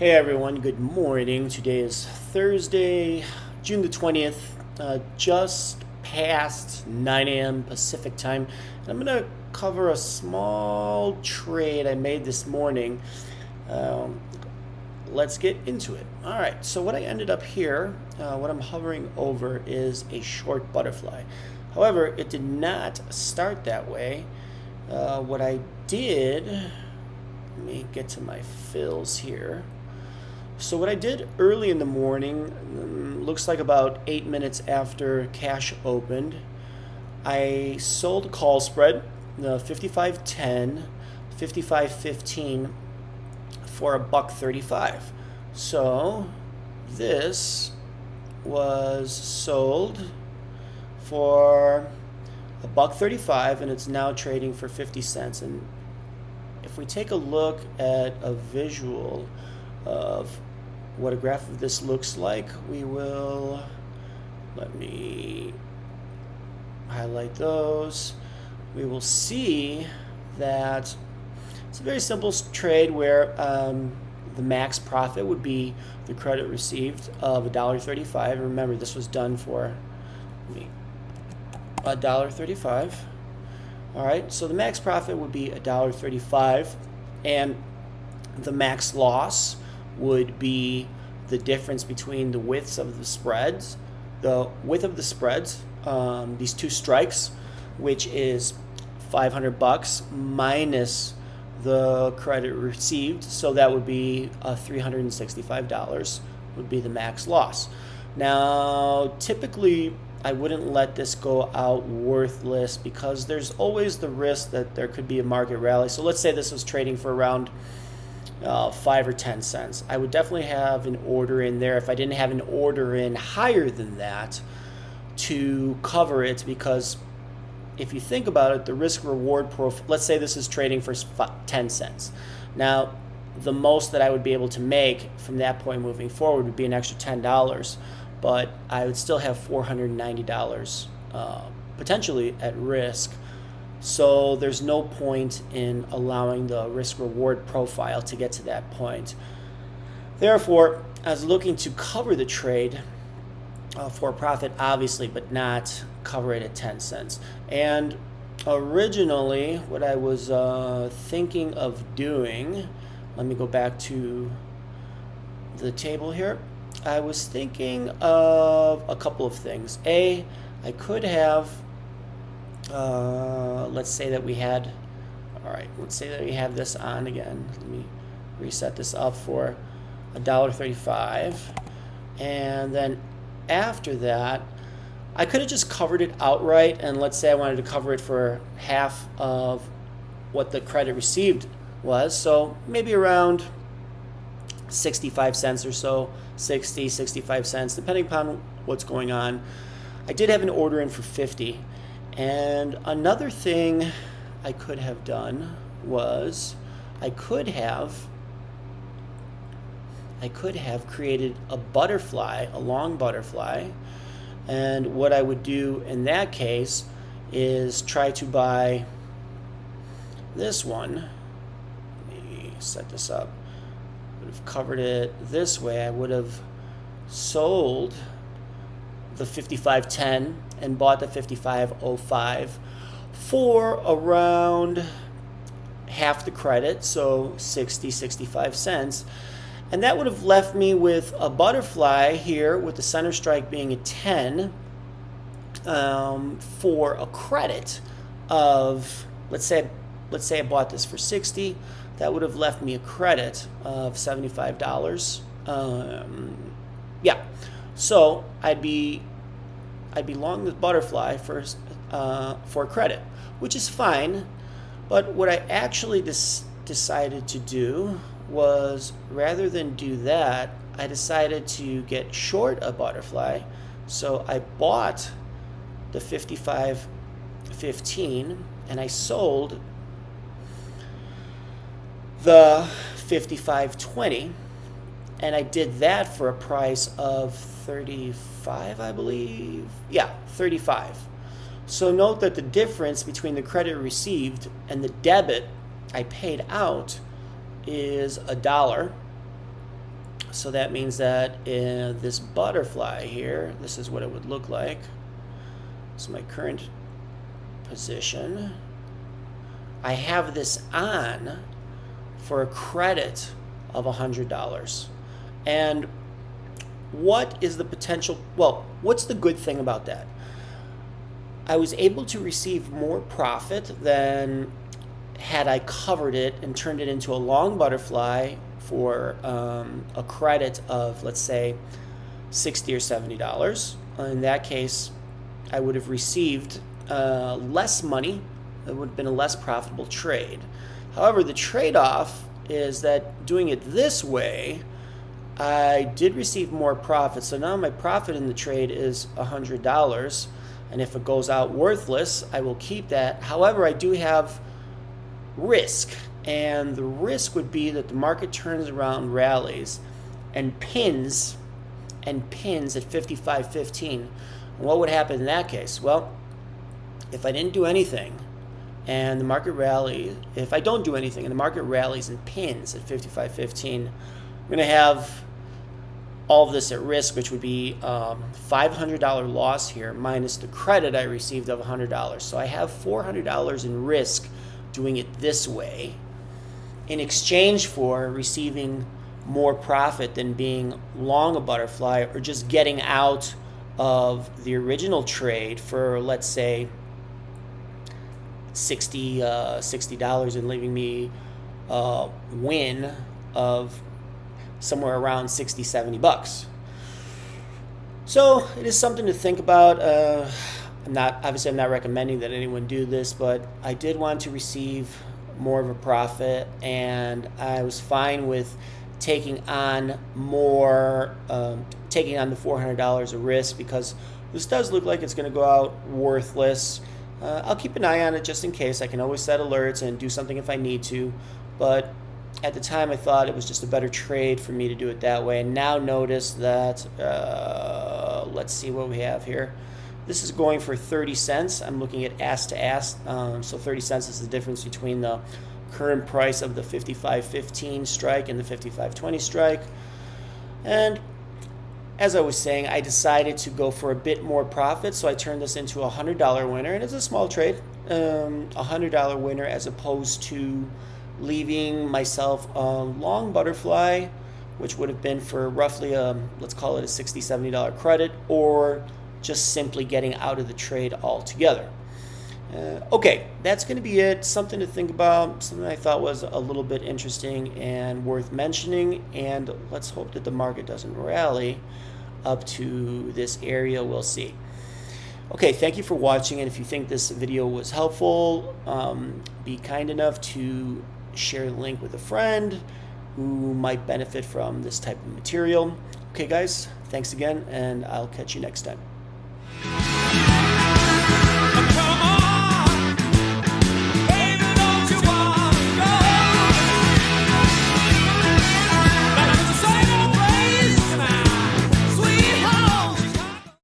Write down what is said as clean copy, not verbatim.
Hey everyone, good morning. Today is Thursday, June the 20th, just past 9 a.m. Pacific time. And I'm going to cover a small trade I made this morning. Let's get into it. All right, so what I ended up here, what I'm hovering over is a short butterfly. However, it did not start that way. What I did, let me get to my fills here. So what I did early in the morning, looks like about 8 minutes after cash opened, I sold a call spread, the 55.10, 55.15 for $1.35. So this was sold for $1.35 and it's now trading for 50 cents. And if we take a look at a visual of what a graph of this looks like, we will, let me highlight those. We will see that it's a very simple trade where the max profit would be the credit received of $1.35. Remember, this was done for $1.35. All right, so the max profit would be $1.35, and the max loss would be the difference between the widths of the spreads, the width of the spreads, these two strikes, which is $500 minus the credit received. So that would be $365 would be the max loss. Now, typically, I wouldn't let this go out worthless because there's always the risk that there could be a market rally. So let's say this was trading for around 5 or 10 cents. I would definitely have an order in there if I didn't have an order in higher than that to cover it, because if you think about it, the risk reward profile, let's say this is trading for 10 cents. Now, the most that I would be able to make from that point moving forward would be an extra $10, but I would still have $490 potentially at risk. So there's no point in allowing the risk reward profile to get to that point. Therefore, I was looking to cover the trade for a profit, obviously, but not cover it at 10 cents. And originally, what I was thinking of doing, let me go back to the table here. I was thinking of a couple of things. I could have, let's say that we had, all right, let's say that we have this on again. Let me reset this up for $1.35. And then after that, I could have just covered it outright. And let's say I wanted to cover it for half of what the credit received was. So maybe around 65 cents or so, 60, 65 cents, depending upon what's going on. I did have an order in for 50. And another thing I could have done was I could have created a butterfly, a long butterfly. And what I would do in that case is try to buy this one. Let me set this up. I would have covered it this way. I would have sold the 55.10 and bought the 55.05 for around half the credit, so 60, 65 cents. And that would have left me with a butterfly here with the center strike being a 10 for a credit of, let's say I bought this for 60. That would have left me a credit of $75. Yeah, so I'd be long this butterfly first for credit, which is fine. But what I actually decided to do was, rather than do that, I decided to get short a butterfly. So I bought the 55.15 and I sold the 55.20, and I did that for a price of 35, I believe. Yeah, 35. So note that the difference between the credit received and the debit I paid out is $1. So that means that in this butterfly here, this is what it would look like. So my current position, I have this on for a credit of $100. And what is the potential? Well, what's the good thing about that? I was able to receive more profit than had I covered it and turned it into a long butterfly for a credit of, let's say, $60 or $70. In that case, I would have received less money. It would have been a less profitable trade. However, the trade-off is that doing it this way, I did receive more profit. So now my profit in the trade is $100. And if it goes out worthless, I will keep that. However, I do have risk. And the risk would be that the market turns around, rallies, and pins at 55.15. What would happen in that case? Well, if I didn't do anything and the market rallies, if I don't do anything and the market rallies and pins at 55.15, I'm going to have all of this at risk, which would be $500 loss here minus the credit I received of $100. So I have $400 in risk doing it this way in exchange for receiving more profit than being long a butterfly or just getting out of the original trade for, let's say, $60 and leaving me a win of somewhere around $60-$70. So it is something to think about. I'm not recommending that anyone do this, but I did want to receive more of a profit, and I was fine with taking on more, taking on the $400 of risk, because this does look like it's going to go out worthless. I'll keep an eye on it just in case. I can always set alerts and do something if I need to, but at the time I thought it was just a better trade for me to do it that way. And now notice that, let's see what we have here. This is going for 30 cents. I'm looking at ask to ask. So 30 cents is the difference between the current price of the 55.15 strike and the 55.20 strike. And as I was saying, I decided to go for a bit more profit, so I turned this into a $100 winner, and it's a small trade, a $100 winner, as opposed to leaving myself a long butterfly, which would have been for roughly let's call it a $60-$70 credit, or just simply getting out of the trade altogether. Okay, that's going to be it. Something to think about, something I thought was a little bit interesting and worth mentioning, and let's hope that the market doesn't rally up to this area. We'll see. Okay, thank you for watching, and if you think this video was helpful, be kind enough to share the link with a friend who might benefit from this type of material. Okay guys, thanks again, and I'll catch you next time.